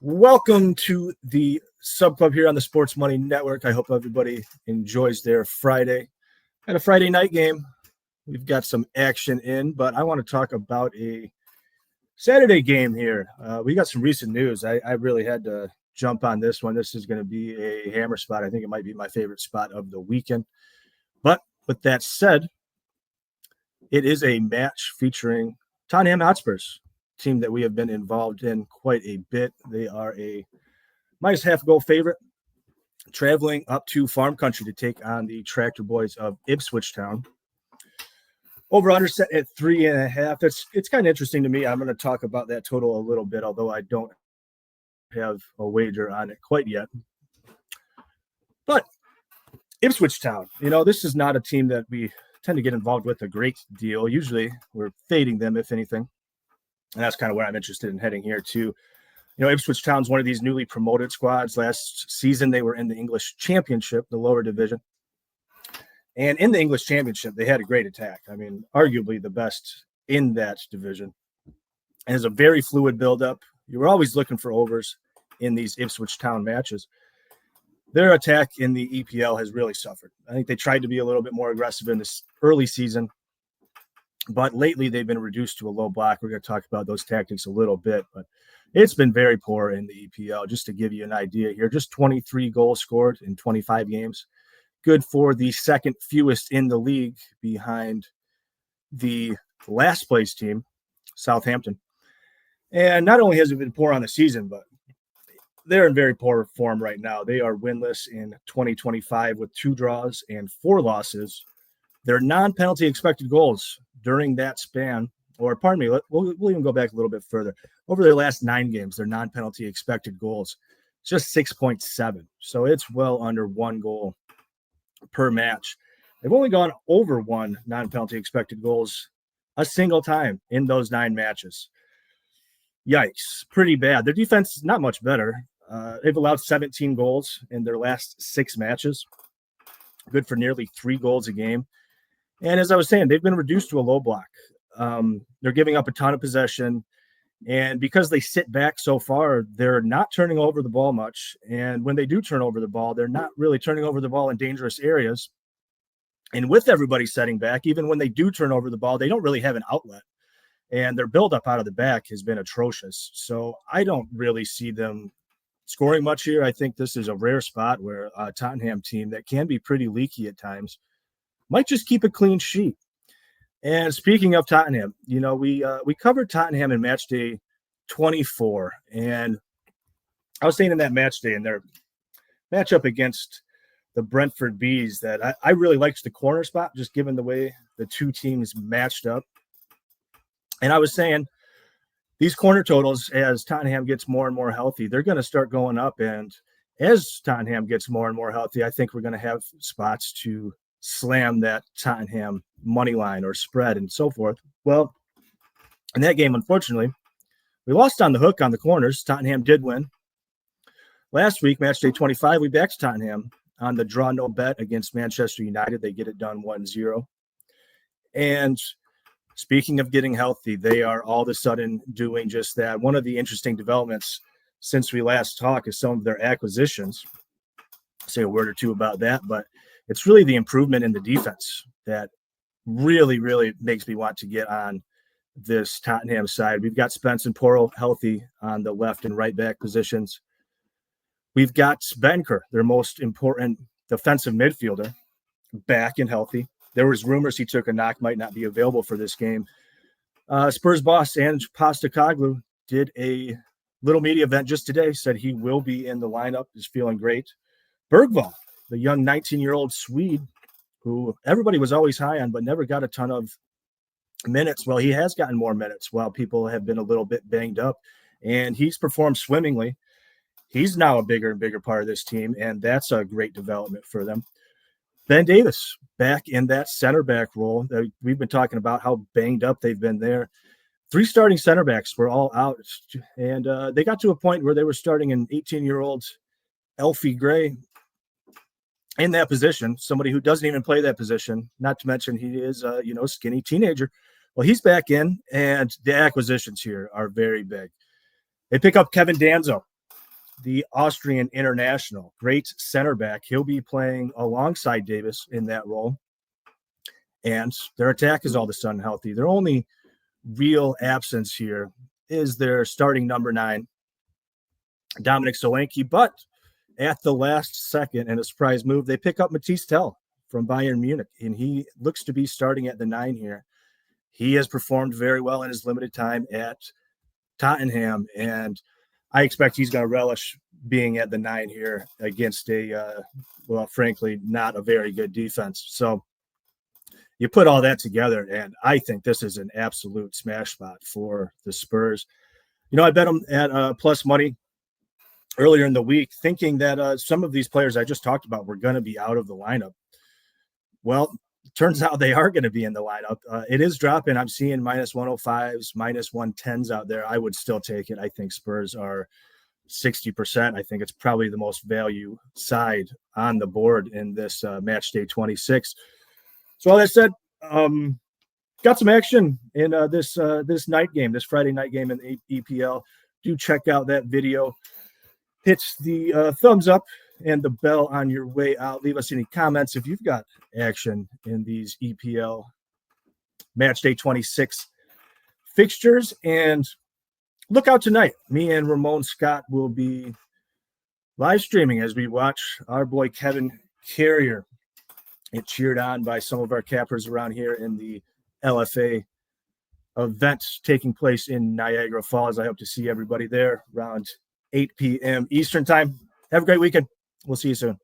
Welcome to the Sub Club here on the Sports Money Network. I hope everybody enjoys their Friday. And a Friday night game. We've got some action in, but I want to talk about a Saturday game here. We got some recent news. I really had to jump on this one. This is going to be a hammer spot. I think it might be my favorite spot of the weekend. But with that said, it is a match featuring Tottenham Hotspurs, team that we have been involved in quite a bit. They are a minus half goal favorite, traveling up to farm country to take on the Tractor Boys of Ipswich Town. Over under set at 3.5. It's kind of interesting to me. I'm going to talk about that total a little bit, although I don't have a wager on it quite yet. But Ipswich Town, this is not a team that we tend to get involved with a great deal. Usually we're fading them, if anything. And that's kind of where I'm interested in heading here too. Ipswich Town's one of these newly promoted squads. Last season, they were in the English Championship, the lower division. And in the English Championship, they had a great attack. I mean, arguably the best in that division. And it's a very fluid buildup. You were always looking for overs in these Ipswich Town matches. Their attack in the EPL has really suffered. I think they tried to be a little bit more aggressive in this early season, but lately they've been reduced to a low block. We're going to talk about those tactics a little bit, but it's been very poor in the EPL. Just to give you an idea here, just 23 goals scored in 25 games. Good for the second fewest in the league behind the last place team, Southampton. And not only has it been poor on the season, but they're in very poor form right now. They are winless in 2025 with 2 draws and 4 losses. Their non-penalty expected goals during that span, or pardon me, we'll even go back a little bit further. Over their last 9 games, their non-penalty expected goals, just 6.7. So it's well under 1 goal per match. They've only gone over 1 non-penalty expected goals a single time in those 9 matches. Yikes, pretty bad. Their defense is not much better. They've allowed 17 goals in their last 6 matches. Good for nearly 3 goals a game. And as I was saying, they've been reduced to a low block. They're giving up a ton of possession. And because they sit back so far, they're not turning over the ball much. And when they do turn over the ball, they're not really turning over the ball in dangerous areas. And with everybody setting back, even when they do turn over the ball, they don't really have an outlet. And their buildup out of the back has been atrocious. So I don't really see them scoring much here. I think this is a rare spot where a Tottenham team that can be pretty leaky at times might just keep a clean sheet. And speaking of Tottenham, we covered Tottenham in match day 24. And I was saying in that match day in their matchup against the Brentford Bees that I really liked the corner spot, just given the way the two teams matched up. And I was saying these corner totals, as Tottenham gets more and more healthy, they're going to start going up. And as Tottenham gets more and more healthy, I think we're going to have spots to slam that Tottenham money line or spread and so forth. Well, in that game, unfortunately, we lost on the hook on the corners. Tottenham did win. Last week, match day 25, we backed Tottenham on the draw no bet against Manchester United. They get it done 1-0. And speaking of getting healthy, they are all of a sudden doing just that. One of the interesting developments since we last talked is some of their acquisitions. I'll say a word or two about that, but it's really the improvement in the defense that really, really makes me want to get on this Tottenham side. We've got Spence and Porro healthy on the left and right back positions. We've got Benker, their most important defensive midfielder, back and healthy. There was rumors he took a knock, might not be available for this game. Spurs boss Ange Postecoglou did a little media event just today, said he will be in the lineup, is feeling great. Bergvall, the young 19-year-old Swede who everybody was always high on but never got a ton of minutes. Well, he has gotten more minutes while people have been a little bit banged up, and he's performed swimmingly. He's now a bigger and bigger part of this team, and that's a great development for them. Ben Davis back in that center back role. We've been talking about how banged up they've been there. 3 starting center backs were all out, and they got to a point where they were starting an 18-year-old Elfie Gray in that position, somebody who doesn't even play that position, not to mention he is a skinny teenager. Well, he's back in, and the acquisitions here are very big. They pick up Kevin Danzo, the Austrian international, great center back. He'll be playing alongside Davis in that role. And their attack is all of a sudden healthy. Their only real absence here is their starting number 9, Dominic Solanke. But at the last second, in a surprise move, they pick up Matisse Tell from Bayern Munich, and he looks to be starting at the 9 here. He has performed very well in his limited time at Tottenham, and I expect he's going to relish being at the 9 here against a, frankly, not a very good defense. So you put all that together, and I think this is an absolute smash spot for the Spurs. I bet them at plus money earlier in the week, thinking that some of these players I just talked about were going to be out of the lineup. Well, turns out they are going to be in the lineup. It is dropping. I'm seeing minus 105s, minus 110s out there. I would still take it. I think Spurs are 60%. I think it's probably the most value side on the board in this match day 26. So all that said, got some action in this night game, this Friday night game in the EPL. Do check out that video. Hit the thumbs up and the bell on your way out. Leave us any comments if you've got action in these EPL match day 26 fixtures. And look out tonight. Me and Ramon Scott will be live streaming as we watch our boy Kevin Carrier get cheered on by some of our cappers around here in the LFA event taking place in Niagara Falls. I hope to see everybody there around 8 p.m. Eastern time. Have a great weekend. We'll see you soon.